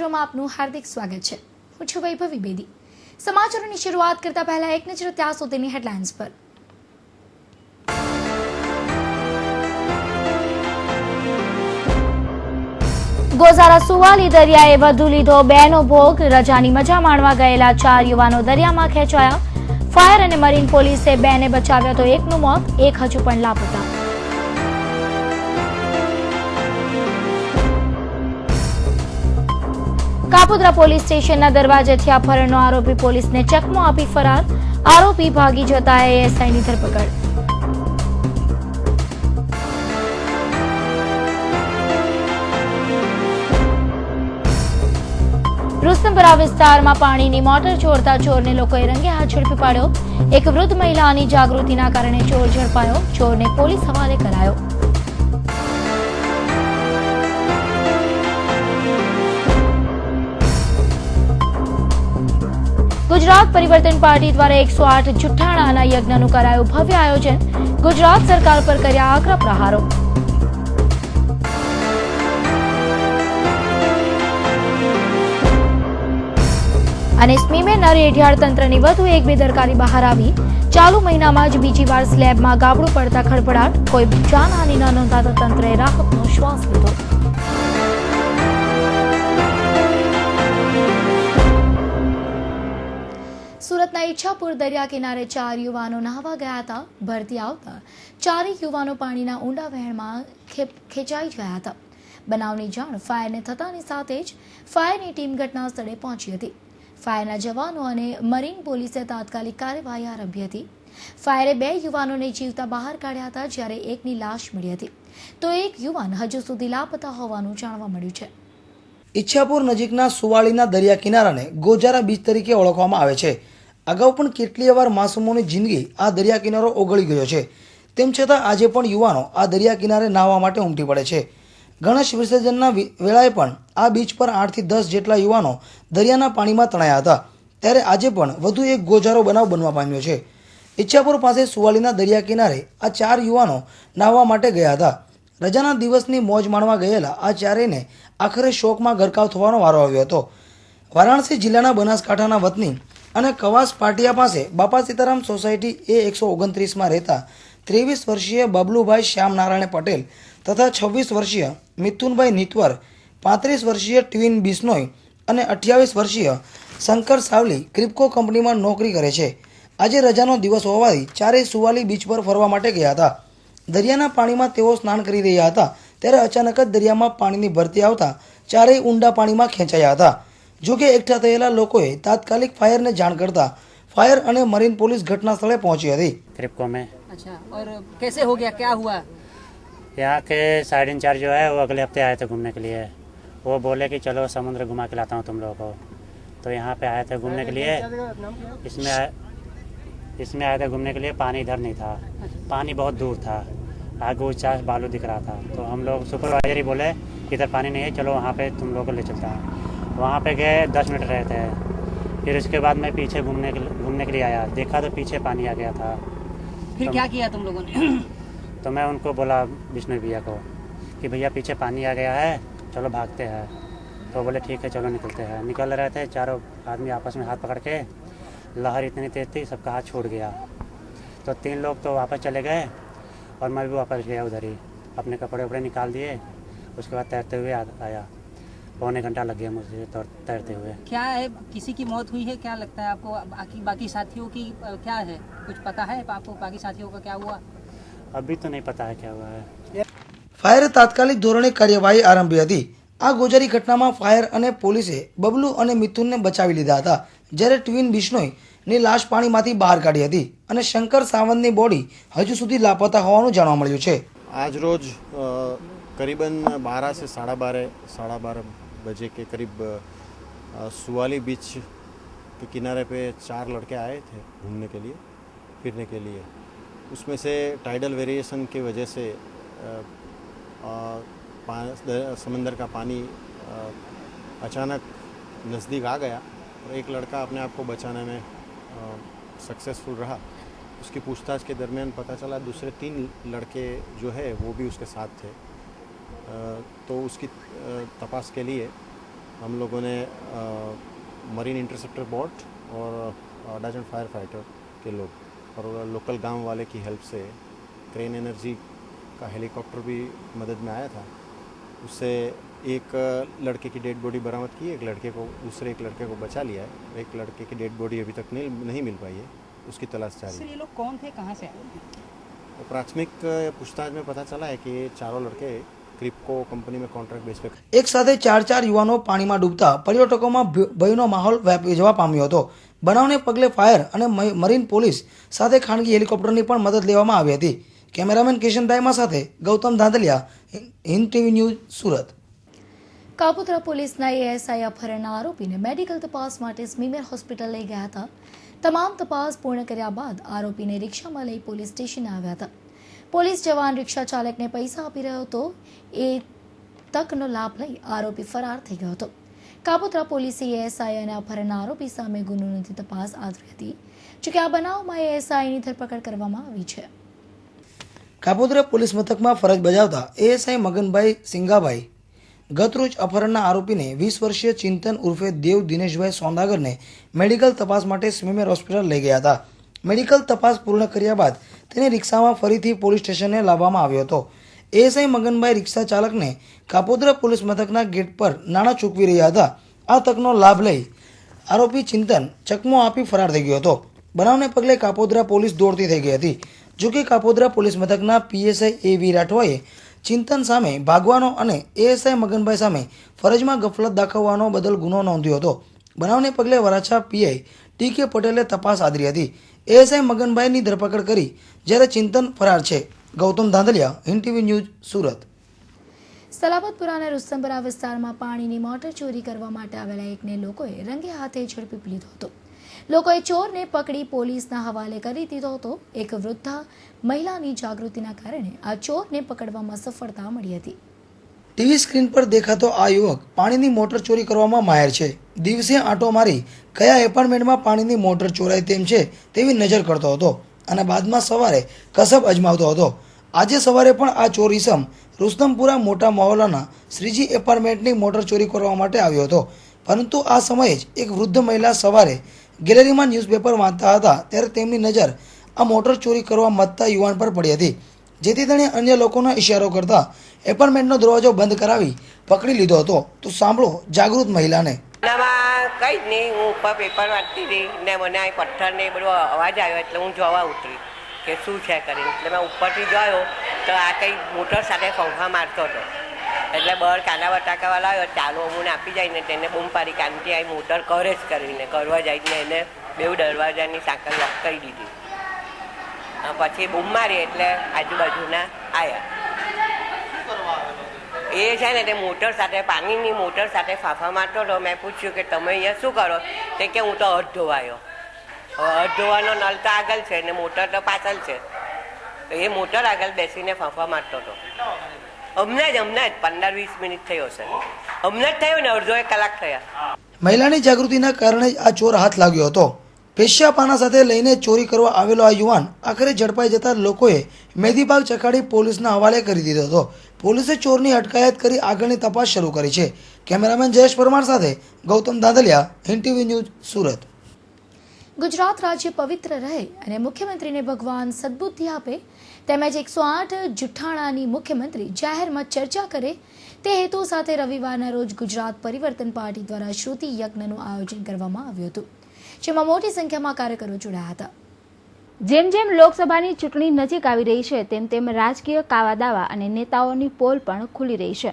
સમાચારોમાં આપનું હાર્દિક સ્વાગત છે। હું છું વૈભવી બેદી। સમાચારોની શરૂઆત કરતા પહેલા એક નજર ત્યાં સુધીની હેડલાઇન્સ પર। ગોઝારા સુવાલી દરિયાએ વધુ લીધો બેનો ભોગ। રજાની મજા માણવા ગયેલા 4 યુવાનો દરિયામાં ખેંચાયા। ફાયર અને મરીન પોલીસે બેને બચાવ્યા તો એકનું મોત, એક હજુ પણ લાપતા। કાપોદ્રા પોલીસ સ્ટેશનના દરવાજેથી અપહરણનો આરોપી પોલીસને ચકમો આપી ફરાર। આરોપી ભાગી જતા એએસઆઈની ધરપકડ। रुस्तमपुरा विस्ताરમાં પાણીની મોટર ચોરતા ચોરને લોકોએ રંગે હાથ ઝડપી પાડ્યો। એક વૃદ્ધ મહિલાની જાગૃતિના કારણે ચોર ઝડપાયો। ચોરને પોલીસ હવાલે કરાયો। गुजरात परिवर्तन पार्टी द्वारा 108 जुठाणाना यज्ञનું કરાયું ભવ્ય આયોજન। ગુજરાત સરકાર પર કર્યા આકરા પ્રહારો। અને સ્મીમે નરેઢિયાળ તંત્રની વધુ એક બેદરકારી બહાર આવી। ચાલુ મહિનામાં જ બીજી વાર સ્લેબમાં ગાબડું પડતા ખડભડાટ। કોઈ જાનહાનિ ન નોંધાતા તંત્રએ રાહતનો શ્વાસ લીધો। સુરતના ઈચ્છાપુર દરિયા કિનારે 4 યુવાનો નહાવા ગયા હતા। ભરતી આવતા 4 યુવાનો પાણીના ઊંડા વહેણમાં ખેંચાઈ ગયા હતા। બનાવની જાણ ફાયરને થતાની સાથે જ ફાયરની ટીમ ઘટના સ્થળે પહોંચી હતી। ફાયરના જવાનો અને મરીન પોલીસે તાત્કાલિક કાર્યવાહી આરંભી હતી। ફાયરે 2 યુવાનોને જીવતા બહાર કાઢ્યા હતા, જ્યારે એકની લાશ મળી હતી, તો એક યુવાન હજુ સુધી લાપતા હોવાનું જાણવા મળ્યું છે। ઈચ્છાપુર નજીકના સુવાળીના દરિયા કિનારાને ગોઝારા બીચ તરીકે ઓળખવામાં આવે છે। અગાઉ પણ કેટલીય વાર માસૂમોની જિંદગી આ દરિયા કિનારો ઓગળી ગયો છે। તેમ છતાં આજે પણ યુવાનો આ દરિયા કિનારે નાહવા માટે ઉમટી પડે છે। ગણેશ વિસર્જનના વેળાએ પણ આ બીચ પર 8 થી 10 જેટલા યુવાનો દરિયાના પાણીમાં તણાયા હતા। ત્યારે આજે પણ વધુ એક ગોઝારો બનાવ બનવા પામ્યો છે। ઈચ્છાપુર પાસે સુવાલીના દરિયા કિનારે આ 4 યુવાનો નાહવા માટે ગયા હતા। રજાના દિવસની મોજ માણવા ગયેલા આ ચારેયને આખરે શોકમાં ગરકાવ થવાનો વારો આવ્યો હતો। વારાણસી જિલ્લાના બનાસકાંઠાના વતની અને કવાસ પાટિયા પાસે બાપા સીતારામ સોસાયટી A129 માં રહેતા 23 વર્ષીય બબલુભાઈ શ્યામનારાયણ પટેલ તથા 26 વર્ષીય મિથુનભાઈ નીતવર, 35 વર્ષીય ટ્વિન બિશ્નોઈ અને 28 વર્ષીય શંકર સાવલી ક્રિપ્કો કંપનીમાં નોકરી કરે છે। આજે રજાનો દિવસ હોવાથી ચારેય સુવાલી બીચ પર ફરવા માટે ગયા હતા। દરિયાના પાણીમાં તેઓ સ્નાન કરી રહ્યા હતા, ત્યારે અચાનક જ દરિયામાં પાણીની ભરતી આવતા ચારેય ઊંડા પાણીમાં ખેંચાયા હતા। જો કે એકઠા થયેલા લોકોએ તાત્કાલિક ફાયરને જાણ કરતા फायर और मरीन पुलिस घटना स्थले पहुंची थी। क्रिप्को में। अच्छा, और कैसे हो गया, क्या हुआ? यहाँ के साइड इंचार्ज जो है वो अगले हफ्ते आए थे घूमने के लिए। वो बोले कि चलो समुद्र घुमा के लाता हूँ तुम लोगों को, तो यहाँ पे आए थे घूमने के लिए। इसमें आए थे घूमने के लिए। पानी इधर नहीं था, पानी बहुत दूर था, आगे ऊंचा बालू दिख रहा था। तो हम लोग सुपरवाइजर ही बोले इधर पानी नहीं है, चलो वहाँ पे तुम लोग को ले चलता है। वहाँ पे गए, 10 मिनट रहे थे। फिर उसके बाद मैं पीछे घूमने के लिए आया, देखा तो पीछे पानी आ गया था। फिर क्या किया तुम लोगों ने? तो मैं उनको बोला विष्णु भैया को कि भैया पीछे पानी आ गया है, चलो भागते हैं। तो बोले ठीक है चलो निकलते हैं। निकल रहे थे, चारों आदमी आपस में हाथ पकड़ के, लहर इतनी तेज थी सबका हाथ छूट गया। तो 3 लोग तो वापस चले गए और मैं भी वापस गया उधर ही, अपने कपड़े वपड़े निकाल दिए। उसके बाद तैरते हुए आया। पौने घंटा लग गया मुझे तैरते हुए। क्या है, किसी की मौत हुई है क्या लगता है आपको? बाकी साथियों की क्या है, कुछ पता है आपको? बाकी साथियों का क्या हुआ अभी तो नहीं पता है क्या हुआ है। फायर तात्कालिक धोरणे कार्यवाही आरंभी હતી। આ ગોજારી ઘટનામાં ફાયર અને પોલીસે બબલુ અને મિથુનને બચાવી લીધા હતા, જ્યારે ટ્વિન બિશ્નોઈની લાશ પાણીમાંથી બહાર કાઢી હતી અને શંકર સાવંતની બોડી હજુ સુધી લાપતા હોવાનું જાણવા મળ્યું છે। आज रोज करीबन 12 से 12:30 बजे के करीब सुवाली बीच के किनारे पे 4 लड़के आए थे घूमने के लिए, फिरने के लिए। उसमें से टाइडल वेरिएशन की वजह से समंदर का पानी अचानक नज़दीक आ गया और एक लड़का अपने आप को बचाने में सक्सेसफुल रहा। उसकी पूछताछ के दरमियान पता चला दूसरे 3 लड़के जो है वो भी उसके साथ थे। तो उसकी तपास के लिए हम लोगों ने मरीन इंटरसेप्टर बोट और डजन फायर फाइटर के लोग और लोकल गांव वाले की हेल्प से क्रेन एनर्जी का हेलीकॉप्टर भी मदद में आया था। उससे एक लड़के की डेड बॉडी बरामद की, एक लड़के को बचा लिया है। एक लड़के की डेड बॉडी अभी तक नहीं मिल पाई है, उसकी तलाश जारी है। ये लोग कौन थे, कहाँ से आए? प्राथमिक पूछताछ में पता चला है कि ये चारों लड़के क्रिप्को कंपनी में कॉन्ट्रैक्ट बेस पे એક સાથે ચાર યુવાનો પાણીમાં ડૂબતા પર્યટકોમાં ભયનો માહોલ વ્યાપી જવા પામ્યો હતો। બનાવને પગલે ફાયર અને મરીન પોલીસ સાથે ખાનગી હેલિકોપ્ટરની પણ મદદ લેવામાં આવી હતી। કેમેરામેન કિશન દાયમા સાથે ગૌતમ ધાંધલિયા, હિન્દ ટીવી ન્યૂઝ, સુરત। કાપોદ્રા પોલીસના એએસઆઈ અપહરણના આરોપીને મેડિકલ તપાસ માટે સ્મીમેર હોસ્પિટલ લઈ ગયા હતા। તમામ તપાસ પૂર્ણ કર્યા બાદ આરોપીને રિક્ષામાં લઈ પોલીસ સ્ટેશન આવ્યા હતા। પોલીસ જવાન રિક્ષા ચાલકને પૈસા આપી રહ્યો હતો, એ તકનો લાભ લઈ આરોપી ફરાર થઈ ગયો હતો। કાપોદ્રા પોલીસે એએસઆઈ અને અપહરણના આરોપી સામે ગુનો નોંધી તપાસ આદરી હતી। જોકે આ બનાવમાં એએસઆઈની ધરપકડ કરવામાં આવી છે। કાપોદ્રા પોલીસ મથકમાં ફરજ બજાવતા એએસઆઈ મગનભાઈ સિંગાભાઈ ગતરોજ અપહરણના આરોપીને 20 વર્ષીય ચિંતન ઉર્ફે દેવ દિનેશભાઈ સોંદાગરને મેડિકલ તપાસ માટે સ્મીમેર હોસ્પિટલ લઈ ગયા હતા। મેડિકલ તપાસ પૂર્ણ કર્યા બાદ તેને રિક્ષામાં ફરીથી પોલીસ સ્ટેશને લાવવામાં આવ્યો હતો। એએસઆઈ મગનભાઈ રિક્ષા ચાલકને કાપોદ્રા પોલીસ મથકના ગેટ પર નાણાં ચૂકવી રહ્યા હતા। આ તકનો લાભ લઈ આરોપી ચિંતન ચકમો આપી ફરાર થઈ ગયો હતો। બનાવને પગલે કાપોદ્રા પોલીસ દોડતી થઈ ગઈ હતી। જોકે કાપોદ્રા પોલીસ મથકના પીએસઆઈ એવી રાઠવાએ ચિંતન સામે ભાગવાનો અને એએસઆઈ મગનભાઈ સામે ફરજમાં ગફલત દાખવવાનો બદલ ગુનો નોંધ્યો હતો। બનાવને પગલે વરાછા પીઆઈ ટીકે પટેલે તપાસ આદરી હતી। એએસઆઈ મગનભાઈની ધરપકડ કરી જ્યારે ચિંતન ફરાર છે। Gautam Dhandhaliya, Hind TV news, Surat. સલાબતપુરાના રુસ્તમપરા વિસ્તારમાં પાણીની મોટર ચોરી કરવા માટે આવેલા એકને લોકોએ રંગે હાથે ઝડપી લીધો હતો। લોકોએ ચોરને પકડી પોલીસના હવાલે કરી દીધો હતો। એક વૃદ્ધા મહિલાની જાગૃતિના કારણે આ ચોરને પકડવામાં સફળતા મળી હતી। ટીવી સ્ક્રીન પર દેખાતો આ યુવક પાણીની મોટર ચોરી કરવામાં માહેર છે। દિવસે આંટો મારી કયા એપાર્ટમેન્ટમાં પાણીની મોટર ચોરાય તેમ છે તેવી નજર કરતો હતો અને બાદમાં સવારે કસબ અજમાવતો હતો। આજે સવારે પણ આ ચોર ઈસમ રુસ્તમપુરા મોટા મહોલ્લાના શ્રીજી એપાર્ટમેન્ટની મોટર ચોરી કરવા માટે આવ્યો હતો। પરંતુ આ સમયે જ એક વૃદ્ધ મહિલા સવારે ગેલેરીમાં ન્યૂઝપેપર વાંચતા હતા ત્યારે તેમની નજર આ મોટર ચોરી કરવા મથતા યુવાન પર પડી હતી, જેથી તેણે અન્ય લોકોનો ઇશારો કરતા એપાર્ટમેન્ટનો દરવાજો બંધ કરાવી પકડી લીધો હતો। તો સાંભળો જાગૃત મહિલાને। કઈ જ નહીં, હું ઉપર પેપર વાંચતી હતી ને મને આ પથ્થર ને બધો અવાજ આવ્યો એટલે હું જોવા ઉતરી કે શું છે કરીને। એટલે મેં ઉપરથી જોયો તો આ કંઈ મોટર સાથે ફંફા મારતો હતો। એટલે બહાર કાના બટાકાવાળા આવ્યો, ચાલો અમુને આપી જાય ને તેને બૂમ પાડી કાનથી આવી મોટર કરે જ કરીને કરવા જઈને એને બેઉ દરવાજાની સાંકળ લોક કરી દીધી। પછી બૂમ મારી એટલે આજુબાજુના આવ્યા। એ છે ને તે મોટર સાથે પાણીની મોટર સાથે ફાંફા મારતો હતો। મેં પૂછ્યું કે તમે અહીંયા શું કરો? તે કે હું તો અર્ધ ધોવાયો। અર્ધ ધોવાનો નળ તો આગળ છે ને મોટર તો પાછળ છે, તો એ મોટર આગળ બેસીને ફાંફા મારતો હતો। હમણાં જ 15-20 મિનિટ થયો હશે, હમણાં જ થયો ને, અડધો 1 કલાક થયા। મહિલાની જાગૃતિના કારણે જ આ ચોર હાથ લાગ્યો હતો। પેશિયાપાના સાથે લઈને ચોરી કરવા આવેલો આ યુવાન આખરે ઝડપાઈ જતા લોકોએ મેદીપાક ચખાડી પોલીસના હવાલે કરી દીધો હતો। પોલીસે ચોરની અટકાયત કરી આગળની તપાસ શરૂ કરી છે। કેમેરામેન જયેશ પરમાર સાથે ગૌતમ ધાંધલિયા, હિન્દ ટીવી ન્યૂઝ, સુરત। ગુજરાત રાજ્ય પવિત્ર રહે અને મુખ્યમંત્રીને ભગવાન સદબુદ્ધિ આપે તેમજ 108 જુઠ્ઠાણાની મુખ્યમંત્રી જાહેરમાં ચર્ચા કરે તે હેતુ સાથે રવિવારના રોજ ગુજરાત પરિવર્તન પાર્ટી દ્વારા શ્રુતિ યજ્ઞનું આયોજન કરવામાં આવ્યું હતું, જેમાં મોટી સંખ્યામાં કાર્યકરો જોડાયા હતા। જેમ જેમ લોકસભાની ચૂંટણી નજીક આવી રહી છે તેમ તેમ રાજકીય કાવાદાવા અને નેતાઓની પોલ પણ ખુલી રહી છે।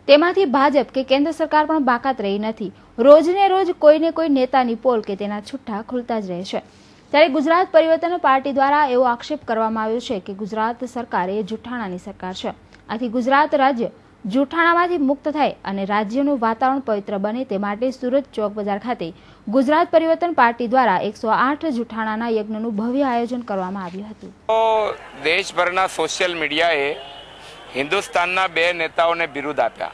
તેમાંથી ભાજપ કે કેન્દ્ર સરકાર પણ બાકાત રહી નથી। રોજને રોજ કોઈને કોઈ નેતાની પોલ કે તેના છુટ્ટા ખુલતા જ રહે છે। ત્યારે ગુજરાત પરિવર્તન પાર્ટી દ્વારા એવો આક્ષેપ કરવામાં આવ્યો છે કે ગુજરાત સરકાર એ જુઠ્ઠાણાની સરકાર છે। આથી ગુજરાત રાજ્ય જુઠ્ઠાણામાંથી મુક્ત થાય અને રાજ્યનું વાતાવરણ પવિત્ર બને તે માટે સુરત ચોક બજાર ખાતે ગુજરાત પરિવર્તન પાર્ટી દ્વારા 108 જુઠ્ઠાણાના યજ્ઞનું ભવ્ય આયોજન કરવામાં આવ્યું હતું। દેશભરના સોશિયલ મીડિયાએ હિન્દુસ્તાનના 2 નેતાઓને બિરુદ આપ્યા।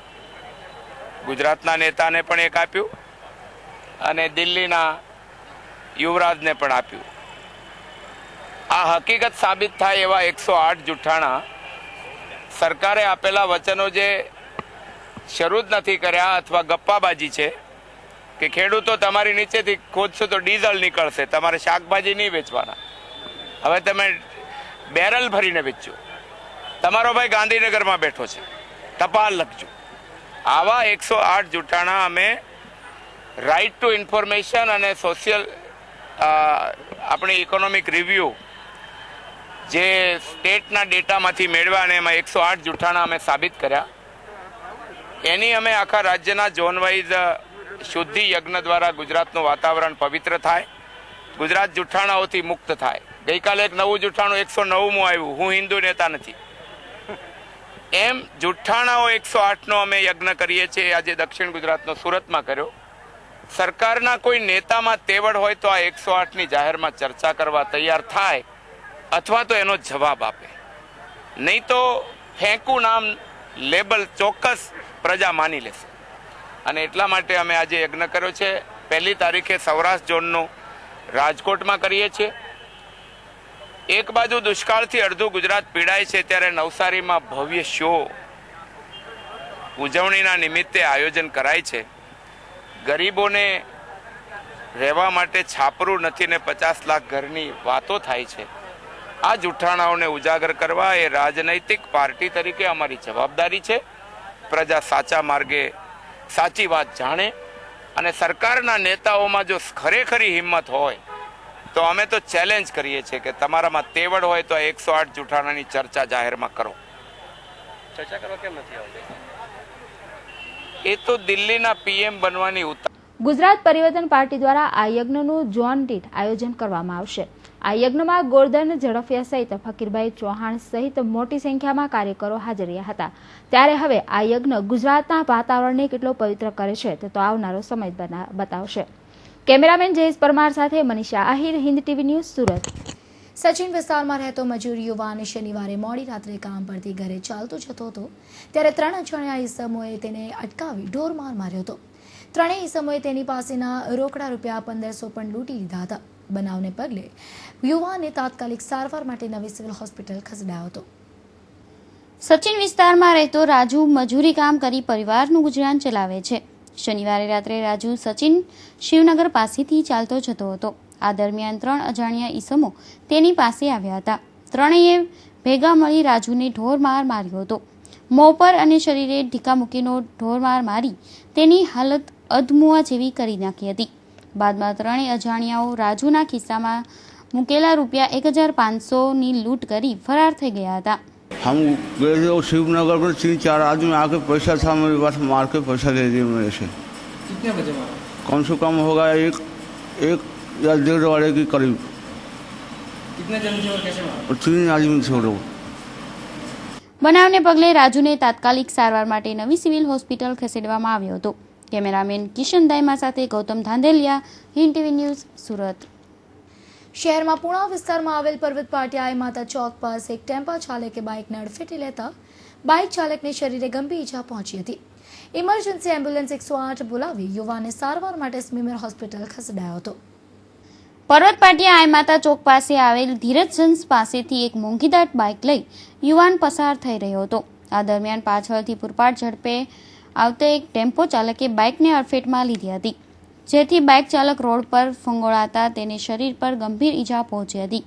ગુજરાતના નેતાને પણ એક આપ્યું અને દિલ્હીના યુવરાજને પણ આપ્યું। આ હકીકત સાબિત થાય એવા 108 જુઠ્ઠાણા સરકારે આપેલા વચનો જે શરૂ જ નથી કર્યા અથવા ગપ્પાબાજી છે કે ખેડૂતો તમારી નીચેથી ખોદશો તો ડીઝલ નીકળશે, તમારે શાકભાજી નહીં વેચવાના, હવે તમે બેરલ ભરીને વેચજો. તમારો ભાઈ ગાંધીનગરમાં બેઠો છે, ટપાલ લખજો. આવા 108 જૂઠાણા અમે રાઇટ ટુ ઇન્ફોર્મેશન અને સોશિયલ આપણી ઇકોનોમિક રિવ્યુ જે સ્ટેટના ડેટામાંથી મેળવ્યા અને એમાં 108 જૂઠાણા અમે સાબિત કર્યા. એની અમે આખા રાજ્યના ઝોન વાઇઝ શુદ્ધિ યજ્ઞ દ્વારા ગુજરાતનું વાતાવરણ પવિત્ર થાય, ગુજરાત જૂઠાણાઓથી મુક્ત થાય. ગઈકાલે એક નવું જૂઠાણું 109મું આવ્યું, હું હિન્દુ નેતા નથી. એમ જૂઠાણાઓ 108નો અમે યજ્ઞ કરીએ છીએ. આજે દક્ષિણ ગુજરાતનો સુરતમાં કર્યો. સરકારના કોઈ નેતામાં તેવડ હોય તો આ 108ની જાહેરમાં ચર્ચા કરવા તૈયાર થાય અથવા તો એનો જવાબ આપે, નહીં તો ફેંકું નામ લેબલ ચોક્કસ પ્રજા માની લેશે. અને એટલા માટે અમે આજે યજ્ઞ કર્યો છે. 1 તારીખે સૌરાષ્ટ્ર ઝોનનું રાજકોટમાં કરીએ છીએ. એક બાજુ દુષ્કાળથી અડધું ગુજરાત પીડાય છે ત્યારે નવસારીમાં ભવ્ય શો ઉજવણીના નિમિત્તે આયોજન કરાય છે. ગરીબોને રહેવા માટે છાપરું નથી ને 50 લાખ ઘરની વાતો થાય છે. આ જૂઠાણાઓને ઉજાગર કરવા એ રાજનૈતિક પાર્ટી તરીકે અમારી જવાબદારી છે. પ્રજા સાચા માર્ગે સાચી વાત જાણે અને સરકારના નેતાઓમાં જો ખરેખરી હિંમત હોય તો અમે તો ચેલેન્જ કરીએ છીએ કે તમારામાં તેવડ હોય તો 108 જૂઠાણાની ચર્ચા જાહેરમાં કરો. ચર્ચા કરો કેમ નથી આવતી? એ તો દિલ્હીના પીએમ બનવાની ગુજરાત પરિવર્તન પાર્ટી દ્વારા આ યજ્ઞનું ઝોન દીઠ આયોજન કરવામાં આવશે. આ યજ્ઞમાં ગોરધન ઝડફિયા સહિત ફકીરભાઈ ચૌહાણ સહિત મોટી સંખ્યામાં કાર્યકરો હાજર રહ્યા હતા. ત્યારે હવે આ યજ્ઞ ગુજરાતના વાતાવરણને કેટલો પવિત્ર કરે છે તે તો આવનારો સમય બતાવશે. કેમેરામેન જયેશ પરમાર સાથે મનીષા આહિર, હિન્દ ટીવી ન્યૂઝ, સુરત. સચિન વિસ્તારમાં રહેતો મજૂર યુવાન શનિવારે મોડી રાત્રે કામ પરથી ઘરે ચાલતો જતો હતો ત્યારે 3 અજાણ્યા ઈસમોએ તેને અટકાવી ઢોરમાર માર્યો હતો. 3 ઈસમોએ તેની પાસેના રોકડા રૂપિયા 1500 પણ લૂંટી લીધા હતા. બનાવને પગલે યુવાનને તાત્કાલિક સારવાર માટે નવી સિવિલ હોસ્પિટલ ખસેડાયો હતો. સચિન વિસ્તારમાં રહેતો રાજુ મજૂરી કામ કરી પરિવારનું ગુજરાન ચલાવે છે. શનિવારે રાત્રે રાજુ સચિન શિવનગર પાસેથી ચાલતો જતો હતો. આ દરમિયાન 3 અજાણ્યા ઈસમો તેની પાસે આવ્યા હતા. ત્રણેય ભેગા મળી રાજુને ઢોરમાર માર્યો હતો. મોં પર અને શરીરે ઢીકા મૂકીનો ઢોરમાર મારી તેની હાલત અધમુઆ જેવી કરી નાખી હતી. બાદમાં 3 અજાણ્યાઓ રાજુના ખિસ્સામાં મૂકેલા રૂપિયા 1500ની લૂંટ કરી ફરાર થઈ ગયા હતા. हम गए थे वो शिवनगर में 3-4 आदमी आके पैसा था मेरे पास, मार के पैसा ले दिए मेरे से. कितने बजे मारा? कम से कम होगा एक या 1.5 वाले के करीब. कितने जन थे और कैसे मारा? 3 आदमी थे वो. બનાવને પગલે રાજુને તાત્કાલિક સારવાર માટે નવી સિવિલ હોસ્પિટલ ખસેડવામાં આવ્યો હતો. કેમેરામેન કિશન દાયમા સાથે ગૌતમ ધાંધેલિયા, હિન્દ ટીવી ન્યૂઝ, સુરત. શહેરમાં પૂણા વિસ્તારમાં આવેલ પર્વત પાટિયા માતા ચોક પાસે એક ટેમ્પા ચાલકે બાઇકને અડફેટે લેતા બાઇક ચાલકને શરીરે ગંભીર ઈજા પહોંચી હતી. ઇમરજન્સી એમ્બ્યુલન્સ 108 બોલાવી યુવાનને સારવાર માટે સ્મીમેર હોસ્પિટલ ખસેડાયો હતો. પર્વત પાટિયા માતા ચોક પાસે આવેલ ધીરજજન્સ પાસેથી એક મોંઘીદાટ બાઇક લઈ યુવાન પસાર થઈ રહ્યો હતો. આ દરમિયાન પાછળથી પૂરપાટ ઝડપે આવતા એક ટેમ્પો ચાલકે બાઇકને અડફેટમાં લીધી હતી, જેથી બાઇક ચાલક રોડ પર ફંગોળાતા તેને શરીર પર ગંભીર ઈજા પહોંચી હતી.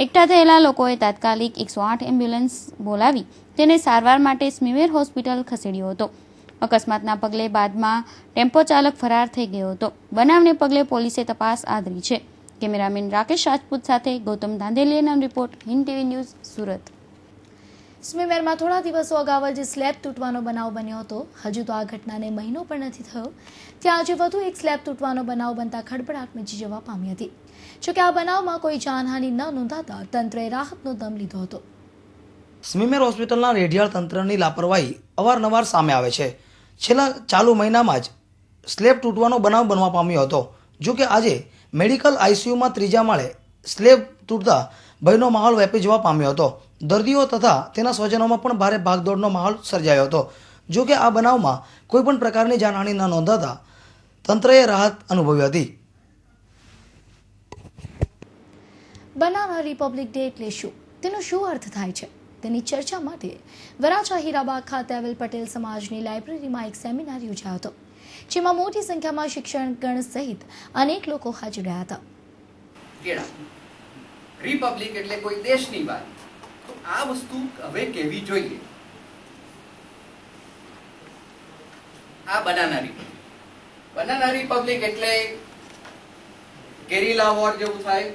એકઠા થયેલા લોકોએ તાત્કાલિક 108 એમ્બ્યુલન્સ બોલાવી તેને સારવાર માટે સ્મીમેર હોસ્પિટલ ખસેડ્યો હતો. અકસ્માતના પગલે બાદમાં ટેમ્પો ચાલક ફરાર થઈ ગયો હતો. બનાવને પગલે પોલીસે તપાસ આદરી છે. કેમેરામેન રાકેશ રાજપૂત સાથે ગૌતમ ધાંધેલિયાનો report, Hind TV news, Surat. સ્મીમેરમાં થોડા દિવસો અગાઉ જ સ્લેબ તૂટવાનો બનાવ બન્યો હતો. હજુ તો આ ઘટનાને મહિનો પણ નથી થયો ત્યાં આજે વધુ એક સ્લેબ તૂટવાનો બનાવ બનતા ખળભળાટ મચી જવા પામી હતી. જોકે આ બનાવમાં કોઈ જાનહાનિ ન નોંધાતા તંત્રએ રાહતનો દમ લીધો હતો. સ્મીમેર હોસ્પિટલના રેડિયાળ તંત્રની લાપરવાહી અવારનવાર સામે આવે છે. છેલ્લા ચાલુ મહિનામાં જ સ્લેબ તૂટવાનો બનાવ બનવા પામ્યો હતો. જોકે આજે મેડિકલ આઈસીયુમાં 3જા માળે સ્લેબ તૂટતા ભયનો માહોલ વ્યાપી જવા પામ્યો હતો. દર્દીઓ તથા તેના સ્વજનોમાં પણ ભારે ભાગદોડનો માહોલ સર્જાયો હતો. જોકે આ બનાવમાં કોઈ પણ પ્રકારની જાનહાનિ ન નોંધાતા તંત્રએ રાહત અનુભવી હતી. બનાના રિપબ્લિક ડે એટલે શું, તેનો શું અર્થ થાય છે? તેની ચર્ચા માટે વરાછા હીરાબાગ ખાતે આવેલ પટેલ સમાજની લાઇબ્રેરીમાં એક સેમિનાર યોજાયો હતો, જેમાં મોટી સંખ્યામાં શિક્ષણગણ સહિત અનેક લોકો હાજર રહ્યા હતા. રિપબ્લિક એટલે કોઈ દેશની વાત, તો આ વસ્તુ હવે કહેવી જોઈએ. આ બનાના રિપબ્લિક એટલે ગેરીલા વોર જેવું થાય,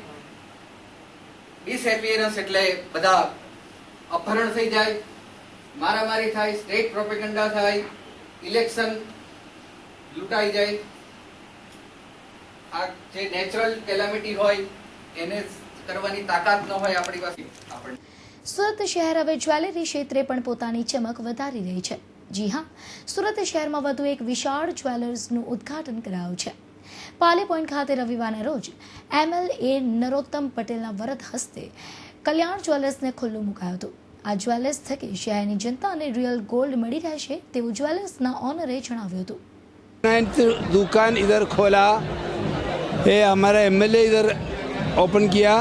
ડિસએપિયરન્સ એટલે બધા અપહરણ થઈ જાય, મારામારી થાય, સ્ટેટ પ્રોપેગન્ડા થાય, ઇલેક્શન લૂંટાઈ જાય. આ જે નેચરલ કેલામિટી હોય એને કરવાની તાકાત ન હોય આપણી પાસે. સુરત શહેર હવે જ્વેલરી ક્ષેત્રે પણ પોતાની ચમક વધારી રહી છે. જી હા, સુરત શહેરમાં વધુ એક વિશાળ જ્વેલર્સનું ઉદ્ઘાટન કરાયું છે. પાલી પોઈન્ટ ખાતે રવિવારના રોજ MLA નરોત્તમ પટેલના વરદ હસ્તે કલ્યાણ જ્વેલર્સને ખુલ્લું મુકાયું હતું. આ જ્વેલર્સ થકી શહેરની જનતાને રિયલ ગોલ્ડ મળી રહેશે તેવું જ્વેલર્સના ઓનરે જણાવ્યું હતું. दुकान इधर खोला, ये हमारा MLA इधर ओपन किया.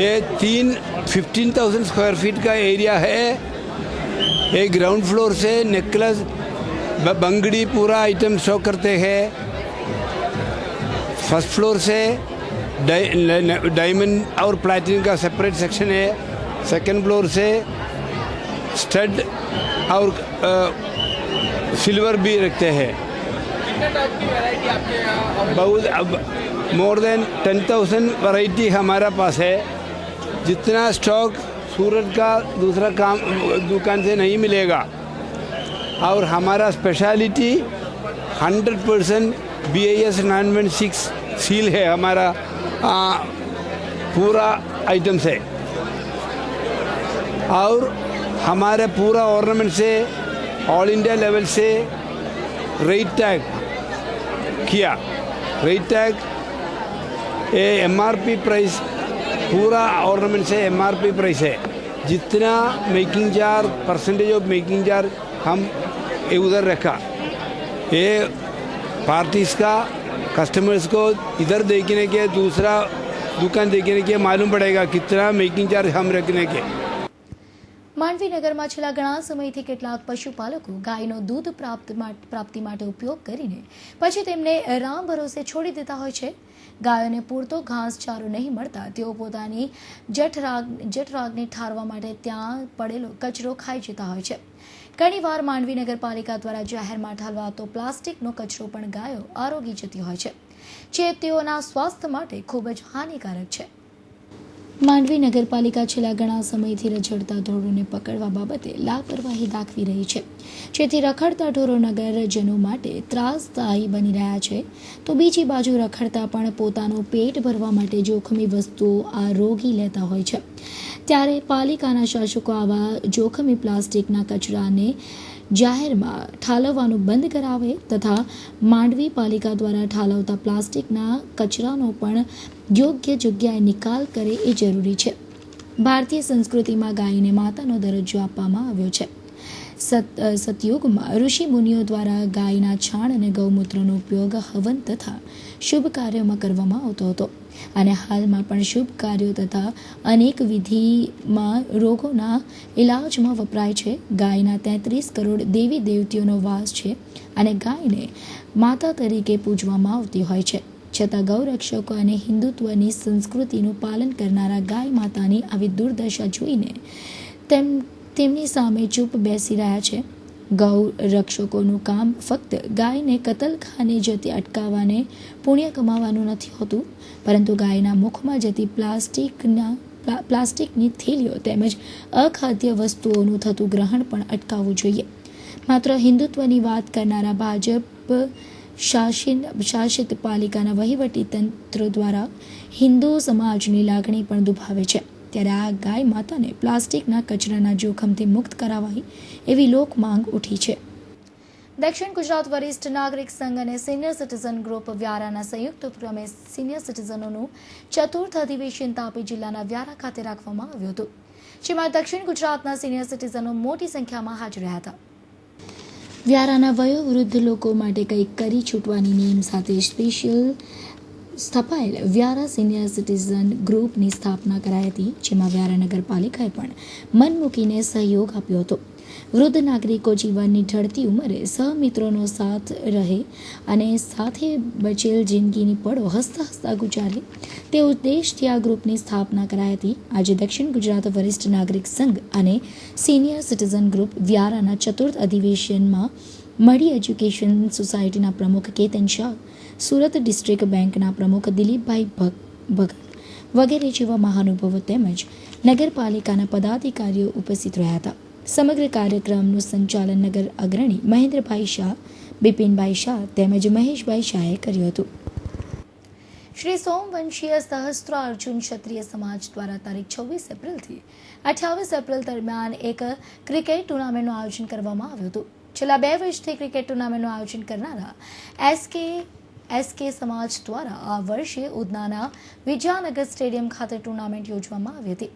ये 15,000 स्क्वायर फीट का एरिया है. ये ग्राउंड फ्लोर से नेकलेस बंगड़ी पूरा आइटम शो करते हैं. फर्स्ट फ्लोर से डायमंड और प्लैटिनम का सेपरेट सेक्शन है. सेकंड फ्लोर से स्टड और सिल्वर भी रखते हैं. बहुत अब मोर देन 10,000 वैरायटी हमारा पास है. जितना स्टॉक सूरत का दूसरा काम दुकान से नहीं मिलेगा. और हमारा स्पेशलिटी 100% BIS 916 सील है हमारा पूरा आइटम से. और हमारे पूरा ऑर्नामेंट से ऑल इंडिया लेवल से रेट टैग किया. रेट टैग ये MRP प्राइस पूरा ऑर्नामेंट से MRP प्राइस है. जितना making charge percentage of making charge हम उधर रखा. ये पार्टीज का कस्टमर्स को इधर देखने के दूसरा दुकान देखने के मालूम पड़ेगा कितना मेकिंग चार्ज हम रखने के. માંડવીનગરમાં છેલ્લા ઘણા સમયથી કેટલાક પશુપાલકો ગાયનો દૂધ પ્રાપ્તિ માટે ઉપયોગ કરીને પછી તેમને રામ ભરોસે છોડી દેતા હોય છે. ગાયોને પૂરતો ઘાસચારો નહીં મળતા તેઓ પોતાની જઠરાગને ઠારવા માટે ત્યાં પડેલો કચરો ખાઈ જતા હોય છે. ઘણીવાર માંડવી નગરપાલિકા દ્વારા જાહેરમાં ઠાલવાતો પ્લાસ્ટિકનો કચરો પણ ગાયો આરોગી જતી હોય છે, જે તેઓના સ્વાસ્થ્ય માટે ખૂબ જ હાનિકારક છે. માંડવી નગરપાલિકા છેલ્લા ઘણા સમયથી રખડતા ઢોરોને પકડવા બાબતે લાપરવાહી દાખવી રહી છે, જેથી રખડતા ઢોરો નગરજનો માટે ત્રાસદાયી બની રહ્યા છે. તો બીજી બાજુ રખડતા પણ પોતાનું પેટ ભરવા માટે જોખમી વસ્તુઓ આરોગી લેતા હોય છે. ત્યારે પાલિકાના શાસકો આવા જોખમી પ્લાસ્ટિકના કચરાને જાહેરમાં ઠાલવવાનું બંધ કરાવે તથા માંડવી પાલિકા દ્વારા ઠાલવતા પ્લાસ્ટિકના કચરાનો પણ યોગ્ય જગ્યાએ નિકાલ કરે એ જરૂરી છે. ભારતીય સંસ્કૃતિમાં ગાયને માતાનો દરજ્જો આપવામાં આવ્યો છે. સતયુગમાં ઋષિ મુનિઓ દ્વારા ગાયના છાણ અને ગૌમૂત્રનો ઉપયોગ હવન તથા શુભ કાર્યોમાં કરવામાં આવતો હતો અને હાલમાં પણ શુભ કાર્યો તથા અનેક વિધિમાં રોગોના ઇલાજમાં વપરાય છે. ગાયના 33 કરોડ દેવી દેવતીઓનો વાસ છે અને ગાયને માતા તરીકે પૂજવામાં આવતી હોય છે. છતાં ગૌરક્ષકો અને હિન્દુત્વની સંસ્કૃતિનું પાલન કરનારા ગાય માતાની આવી દુર્દશા જોઈને તેમની સામે ચૂપ બેસી રહ્યા છે. ગૌ રક્ષકોનું કામ ફક્ત ગાયને કતલખાને જતી અટકાવવાને પુણ્ય કમાવાનું નથી હોતું, પરંતુ ગાયના મુખમાં જતી પ્લાસ્ટિકની થેલીઓ તેમજ અખાદ્ય વસ્તુઓનું થતું ગ્રહણ પણ અટકાવવું જોઈએ. માત્ર હિન્દુત્વની વાત કરનારા ભાજપ શાસિત પાલિકાના વહીવટી તંત્ર દ્વારા હિન્દુ સમાજની લાગણી પણ દુભાવે છે. ત્યારે આ ગાય માતાને પ્લાસ્ટિકના કચરાના જોખમથી મુક્ત કરાવાય એવી લોક માંગ ઉઠી છે. દક્ષિણ ગુજરાત વરિષ્ઠ નાગરિક સંઘ અને સિનિયર સિટીઝન ગ્રુપ વ્યારાના સંયુક્ત ઉપક્રમે સિનિયર સિટીઝનોનું ચતુર્થ અધિવેશન તાપી જિલ્લાના વ્યારા ખાતે રાખવામાં આવ્યું હતું, જેમાં દક્ષિણ ગુજરાતના સિનિયર સિટીઝનો મોટી સંખ્યામાં હાજર રહ્યા હતા. વ્યારાના વયોવૃદ્ધ લોકો માટે કંઈક કરી છૂટવાની નેમ સાથે સ્પેશિયલ સ્થપાયેલ વ્યારા સિનિયર સિટીઝન ગ્રુપની સ્થાપના કરાઈ હતી, જેમાં વ્યારા નગરપાલિકાએ પણ મન મૂકીને સહયોગ આપ્યો હતો. વૃદ્ધ નાગરિકો જીવનની ઢળતી ઉંમરે સહમિત્રોનો સાથ રહે અને સાથે બચેલ જિંદગીની પળો હસતા હસતા ગુજારે તે ઉદ્દેશથી આ ગ્રુપની સ્થાપના કરાઈ હતી. આજે દક્ષિણ ગુજરાત વરિષ્ઠ નાગરિક સંઘ અને સિનિયર સિટીઝન ગ્રુપ વ્યારાના ચતુર્થ અધિવેશનમાં મળી એજ્યુકેશન સોસાયટીના પ્રમુખ કેતન શાહ, સુરત ડિસ્ટ્રિક્ટ બેંકના પ્રમુખ દિલીપભાઈ ભગત વગેરે જેવા મહાનુભાવો તેમજ નગરપાલિકાના પદાધિકારીઓ ઉપસ્થિત રહ્યા હતા. સમગ્ર કાર્યક્રમનું સંચાલન નગર અગ્રણી મહેન્દ્રભાઈ શાહ, બિપિનભાઈ શાહ તેમજ મહેશભાઈ શાહે કર્યું હતું. શ્રી સોમવંશીય સહસ્ત્ર અર્જુન ક્ષત્રિય સમાજ દ્વારા તારીખ 26 એપ્રિલથી 28 એપ્રિલ દરમિયાન એક ક્રિકેટ ટુર્નામેન્ટનું આયોજન કરવામાં આવ્યું હતું. છેલ્લા 2 વર્ષથી ક્રિકેટ ટુર્નામેન્ટનું આયોજન કરનારા એસકે સમાજ દ્વારા આ વર્ષે ઉધનાના વિજયાનગર સ્ટેડિયમ ખાતે ટુર્નામેન્ટ યોજવામાં આવી હતી,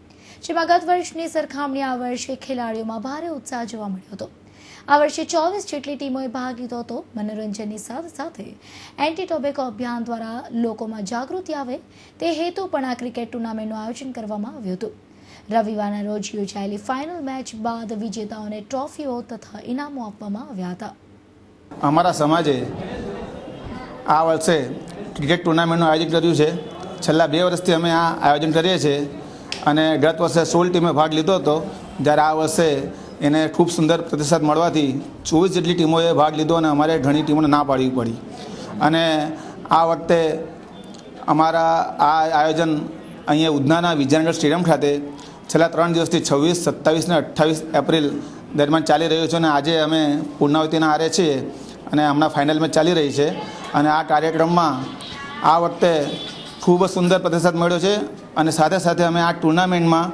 જેમાં ગત વર્ષની સરખામણી આ વર્ષે ખેલાડીઓમાં ભારે ઉત્સાહ જોવા મળ્યો હતો. આ વર્ષે 24 જેટલી ટીમોએ ભાગ લીધો હતો. મનોરંજનની સાથે સાથે એન્ટી ટોબેકો અભિયાન દ્વારા લોકોમાં જાગૃતિ આવે તે હેતુ પણ આ ક્રિકેટ ટુર્નામેન્ટનું આયોજન કરવામાં આવ્યું હતું. રવિવારના રોજ યોજાયેલી ફાઇનલ મેચ બાદ વિજેતાઓને ટ્રોફીઓ તથા ઇનામો આપવામાં આવ્યા હતા. અમારા સમાજે આ વર્ષે ક્રિકેટ ટુર્નામેન્ટનું આયોજન કર્યું છે. છેલ્લા 2 વર્ષથી અમે આ આયોજન કરીએ છીએ અને ગત વર્ષે 16 ટીમે ભાગ લીધો હતો, જ્યારે આ વર્ષે એને ખૂબ સુંદર પ્રતિસાદ મળવાથી 24 જેટલી ટીમોએ ભાગ લીધો અને અમારે ઘણી ટીમોને ના પાડવી પડી. અને આ વખતે અમારા આ આયોજન અહીંયા ઉધનાના વિજયાનગર સ્ટેડિયમ ખાતે છેલ્લા 3 દિવસથી 26, 27 અને 28 એપ્રિલ દરમિયાન ચાલી રહ્યું છે અને આજે અમે પૂર્ણાવતીના આરે છીએ અને હમણાં ફાઇનલ મેચ ચાલી રહી છે. અને આ કાર્યક્રમમાં આ વખતે ખૂબ સુંદર પ્રતિસાદ મળ્યો છે અને સાથે સાથે અમે આ ટુર્નામેન્ટમાં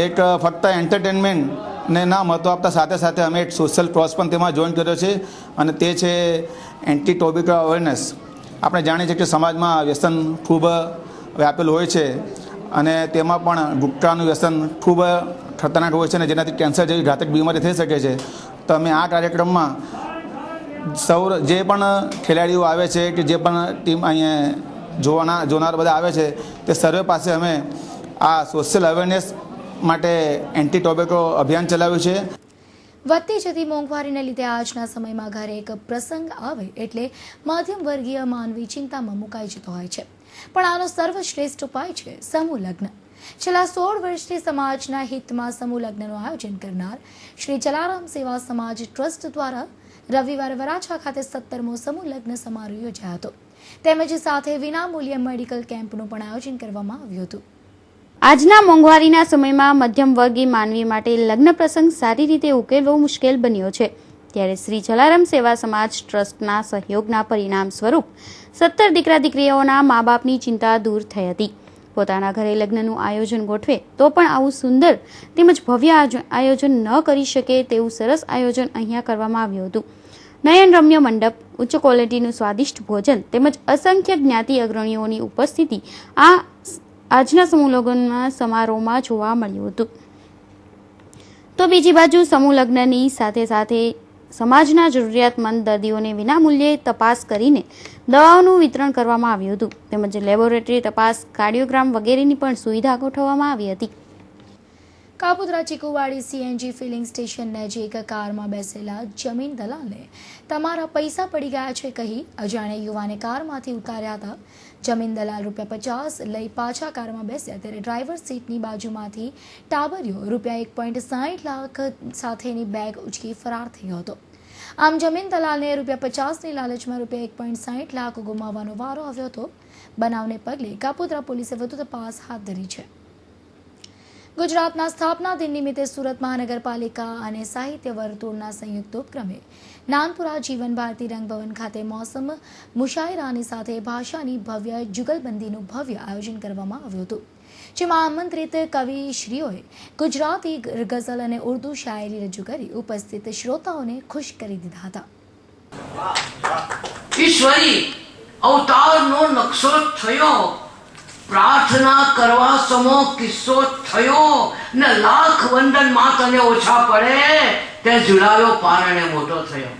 એક ફક્ત એન્ટરટેનમેન્ટને ના મહત્ત્વ આપતા સાથે સાથે અમે એક સોશિયલ કોઝ પણ તેમાં જોઈન કર્યો છે અને તે છે એન્ટી ટોબેકો અવેરનેસ. આપણે જાણીએ છીએ કે સમાજમાં વ્યસન ખૂબ વ્યાપેલું હોય છે અને તેમાં પણ ગુટખાનું વ્યસન ખૂબ ખતરનાક હોય છે અને જેનાથી કેન્સર જેવી ઘાતક બીમારી થઈ શકે છે. તો અમે આ કાર્યક્રમમાં જે પણ ખેલાડીઓ આવે છે કે જે પણ ટીમ અહીંયા જોનાર બધા આવે છે તે સર્વે પાસે અમે આ સોશિયલ અવેરનેસ માટે એન્ટી ટોબેકો અભિયાન ચલાવ્યું છે. વધતી જતી મોંઘવારીને લીધે આજના સમયમાં ઘરે એક પ્રસંગ આવે એટલે મધ્યમ વર્ગીય માનવી ચિંતામાં મુકાઈ જતો હોય છે, પણ આનો સર્વશ્રેષ્ઠ ઉપાય છે સમૂહ લગ્ન. છેલ્લા 16 વર્ષથી સમાજના હિતમાં સમૂહ લગ્નનું આયોજન કરનાર શ્રી જલારામ સેવા સમાજ ટ્રસ્ટ દ્વારા રવિવારે વરાછા ખાતે 17મો સમૂહ લગ્ન સમારોહ યોજાયો હતો, તેમજ સાથે વિનામૂલ્યે મેડિકલ કેમ્પનું પણ આયોજન કરવામાં આવ્યું હતું. આજના મોંઘવારીના સમયમાં મધ્યમ વર્ગીય માનવી માટે લગ્ન પ્રસંગ સારી રીતે ઉકેલવો મુશ્કેલ બન્યો છે, ત્યારે શ્રી જલારામ સેવા સમાજ ટ્રસ્ટના સહયોગના પરિણામ સ્વરૂપ 17 દીકરા દીકરીઓના મા બાપની ચિંતા દૂર થઈ હતી. પોતાના ઘરે લગ્નનું આયોજન ગોઠવે તો પણ આવું સુંદર તેમજ ભવ્ય આયોજન ન કરી શકે તેવું સરસ આયોજન અહીંયા કરવામાં આવ્યું હતું. નયન રમ્ય મંડપ, ઉચ્ચ ક્વોલિટીનું સ્વાદિષ્ટ ભોજન તેમજ અસંખ્ય જ્ઞાતિ અગ્રણીઓની ઉપસ્થિતિ આજના સમૂહ લગ્નના સમારોહમાં જોવા મળ્યું હતું. તો બીજી બાજુ સમૂહ લગ્નની સાથે સાથે સમાજના જરૂરિયાતમંદ દર્દીઓને વિનામૂલ્યે તપાસ કરીને દવાઓનું વિતરણ કરવામાં આવ્યું હતું, તેમજ લેબોરેટરી તપાસ, કાર્ડિયોગ્રામ વગેરેની પણ સુવિધા ગોઠવવામાં આવી હતી. Kapodra Chikuwadi CNG filling station નજીક કારમાં બેસેલા જમીન દલાલને તમારા પૈસા પડી ગયા છે કહી અજાણ્યા યુવાને કારમાંથી ઉતાર્યા હતા. જમીન દલાલ ₹50 લઈ પાછા કારમાં બેસ્યા ત્યારે ડ્રાઈવર સીટની બાજુમાંથી ટાબરિયો ₹1.60 લાખ સાથેની બેગ ઉચકી ફરાર થયો હતો. આમ જમીન દલાલને ₹50ની લાલચમાં ₹1.60 લાખ ગુમાવવાનો વારો આવ્યો હતો. બનાવને પગલે કાપોદ્રા પોલીસે વધુ તપાસ હાથ ધરી છે. ગુજરાતના સ્થાપના દિન નિમિત્તે સુરત મહાનગરપાલિકા અને સાહિત્ય વર્તુળના સંયુક્ત ઉપક્રમે નાનપુરા જીવન ભારતી રંગભવન ખાતે મોસમ મુશાયરાની સાથે ભાષાની ભવ્ય જુગલબંધીનું ભવ્ય આયોજન કરવામાં આવ્યું હતું, જેમાં આમંત્રિત કવિશ્રીઓએ ગુજરાતી ગઝલ અને ઉર્દુ શાયરી રજૂ કરી ઉપસ્થિત શ્રોતાઓને ખુશ કરી દીધા હતા. ઈશ્વરી અવતારનો નકશો થયો, પ્રાર્થના કરવા સમો કિસ્સો થયો ને લાખ વંદન માં તને ઓછા પડે તે ઝુલાવ્યો પારણે મોટો થયો.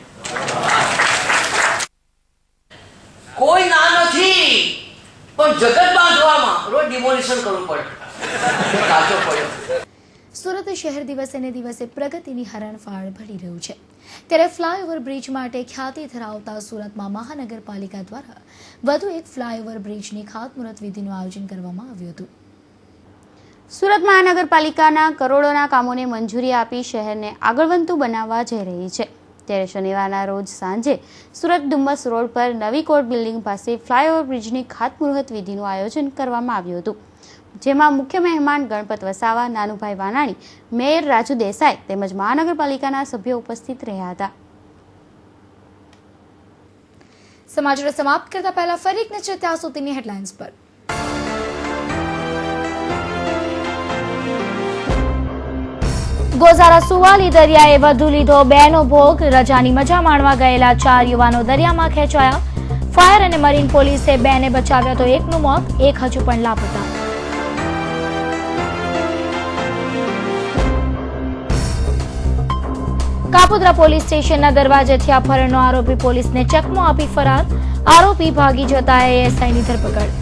કોઈ ના નથી પણ જગત બાંધવામાં રોજ ડિમોલિશન કરવું પડે. કાચો પડ્યો. સુરત શહેર દિવસે ને દિવસે પ્રગતિની હરણફાળ ભરી રહ્યું છે, ત્યારે ફ્લાયઓવર બ્રિજ માટે ખ્યાતિ ધરાવતા સુરતમાં મહાનગરપાલિકા દ્વારા વધુ એક ફ્લાયઓવર બ્રિજની ખાતમુહૂર્ત વિધિનું આયોજન કરવામાં આવ્યું હતું. સુરત મહાનગરપાલિકાના કરોડોના કામોને મંજૂરી આપી શહેરને આગળવંતું બનાવવા જઈ રહી છે, ત્યારે શનિવારના રોજ સાંજે સુરત ડુમ્મસ રોડ પર નવી કોર્ટ બિલ્ડિંગ પાસે ફ્લાયઓવર બ્રિજની ખાતમુહૂર્ત વિધિનું આયોજન કરવામાં આવ્યું હતું, જેમાં મુખ્ય મહેમાન ગણપત વસાવા, નાનુભાઈ વાનાણી, મેયર રાજુ દેસાઈ તેમજ મહાનગરપાલિકાના સભ્યો ઉપસ્થિત રહ્યા હતા. સમાચાર સમાપ્ત કરતા પહેલા ફરી એક નજર ત્યાં સુધીની હેડલાઇન્સ પર. ગોઝારા સુવાલી દરિયાએ વધુ લીધો 2નો ભોગ. રજાની મજા માણવા ગયેલા 4 યુવાનો દરિયામાં ખેંચાયા. ફાયર અને મરીન પોલીસે 2ને બચાવ્યા તો 1નું મોત, 1 હજુ પણ લાપતા. કાપોદ્રા પોલીસ સ્ટેશનના દરવાજેથી અપહરણનો આરોપી પોલીસને ચકમો આપી ફરાર. આરોપી ભાગી જતા એએસઆઈની ધરપકડ.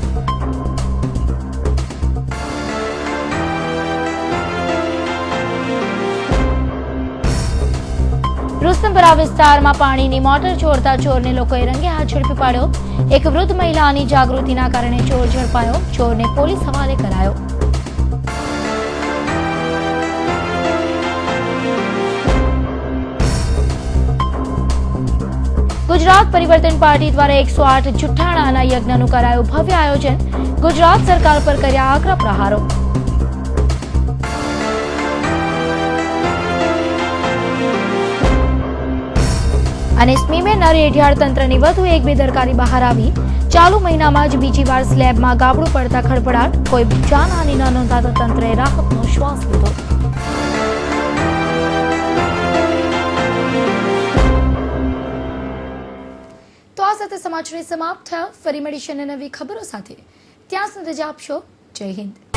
રુસ્તમપુરા વિસ્તારમાં પાણીની મોટર ચોરતા ચોરને લોકોએ રંગે હાથ ઝડપી પાડ્યો. એક વૃદ્ધ મહિલાની જાગૃતિના કારણે ચોર ઝડપાયો. ચોરને પોલીસ હવાલે કરાયો. ગુજરાત પરિવર્તન પાર્ટી દ્વારા 108 જુઠ્ઠાણાના યજ્ઞનું કરાયું ભવ્ય આયોજન. ગુજરાત સરકાર પર કર્યા આકરા પ્રહારો. અને સ્મીમે નરેઢિયાળ તંત્રની વધુ એક બેદરકારી બહાર આવી. ચાલુ મહિનામાં જ બીજી વાર સ્લેબમાં ગાબડું પડતા ખળભળાટ. કોઈ જાનહાનિ ન નોંધાતા તંત્રએ રાહતનો શ્વાસ લીધો. તો આ સાથે સમાચાર સમાપ્ત થયા. ફરી મળીશું નવી ખબરો સાથે. ત્યાં સુધી રજા આપશો. જય હિન્દ.